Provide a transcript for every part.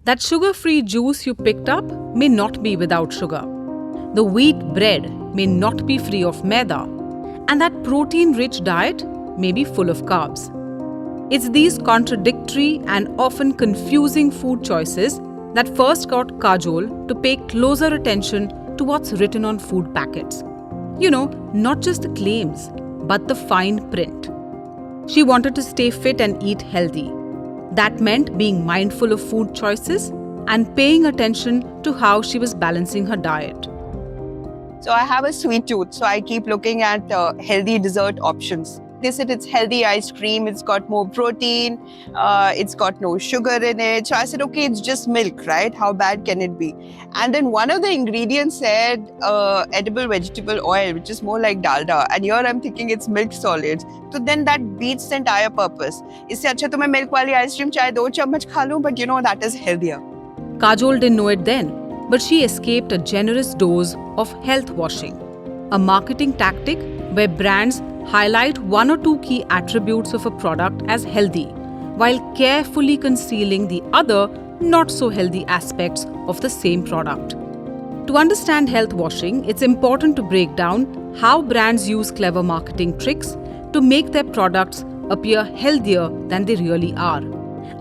That sugar-free juice you picked up may not be without sugar. The wheat bread may not be free of maida. And that protein-rich diet may be full of carbs. It's these contradictory and often confusing food choices that first got Kajol to pay closer attention to what's written on food packets. Not just the claims, but the fine print. She wanted to stay fit and eat healthy. That meant being mindful of food choices and paying attention to how she was balancing her diet. So I have a sweet tooth, so I keep looking at healthy dessert options. They said it's healthy ice cream, it's got more protein, it's got no sugar in it. So I said, okay, it's just milk, right? How bad can it be? And then one of the ingredients said edible vegetable oil, which is more like dalda. And here I'm thinking it's milk solids. So then that beats the entire purpose. Isse acha to main milk wali ice cream chahe 2 chammach kha lun, but that is healthier. Kajol didn't know it then, but she escaped a generous dose of health washing, a marketing tactic where brands highlight one or two key attributes of a product as healthy, while carefully concealing the other not-so-healthy aspects of the same product. To understand health washing, it's important to break down how brands use clever marketing tricks to make their products appear healthier than they really are,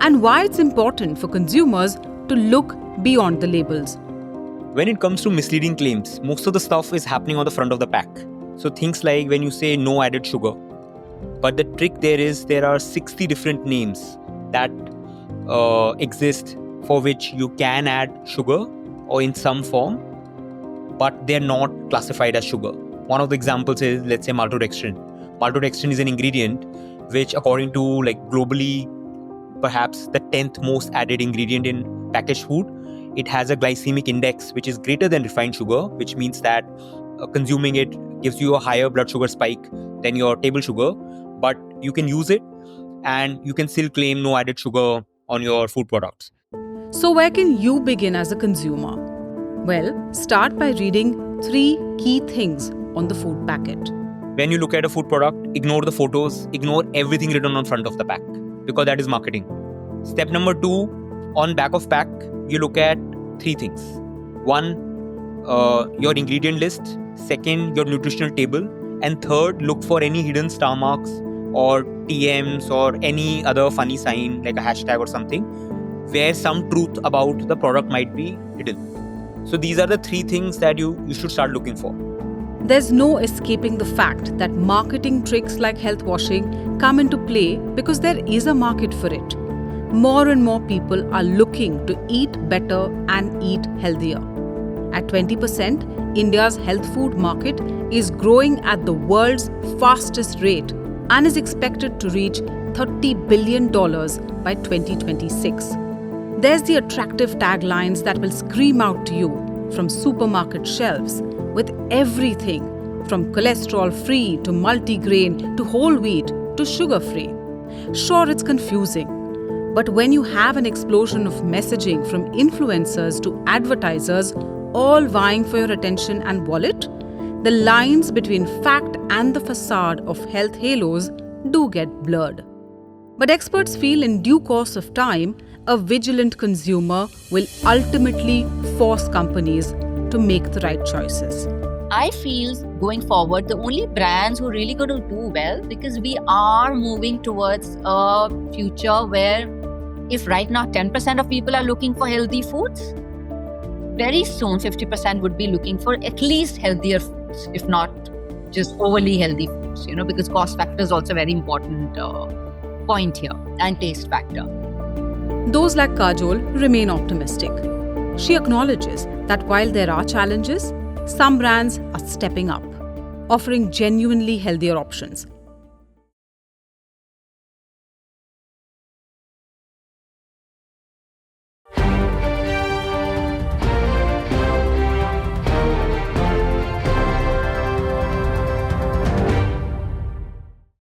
and why it's important for consumers to look beyond the labels. When it comes to misleading claims, most of the stuff is happening on the front of the pack. So things like when you say no added sugar. But the trick there is there are 60 different names that exist for which you can add sugar or in some form, but they're not classified as sugar. One of the examples is, let's say, maltodextrin. Maltodextrin is an ingredient which, according to globally, perhaps the 10th most added ingredient in packaged food. It has a glycemic index which is greater than refined sugar, which means that consuming it gives you a higher blood sugar spike than your table sugar, but you can use it and you can still claim no added sugar on your food products. So where can you begin as a consumer? Well, start by reading 3 key things on the food packet. When you look at a food product, ignore the photos, ignore everything written on front of the pack, because that is marketing. Step number 2, on back of pack, you look at 3 things. 1, your ingredient list. 2nd, your nutritional table. And 3rd, look for any hidden star marks or TMs or any other funny sign like a hashtag or something where some truth about the product might be hidden. So these are the 3 things that you should start looking for. There's no escaping the fact that marketing tricks like health washing come into play because there is a market for it. More and more people are looking to eat better and eat healthier. At 20%, India's health food market is growing at the world's fastest rate and is expected to reach $30 billion by 2026. There's the attractive taglines that will scream out to you from supermarket shelves with everything from cholesterol-free to multigrain to whole wheat to sugar-free. Sure, it's confusing. But when you have an explosion of messaging from influencers to advertisers, all vying for your attention and wallet, the lines between fact and the facade of health halos do get blurred. But experts feel in due course of time, a vigilant consumer will ultimately force companies to make the right choices. I feel going forward, the only brands who are really going to do well, because we are moving towards a future where if right now 10% of people are looking for healthy foods, very soon 50% would be looking for at least healthier foods, if not just overly healthy foods, because cost factor is also a very important point here, and taste factor. Those like Kajol remain optimistic. She acknowledges that while there are challenges, some brands are stepping up, offering genuinely healthier options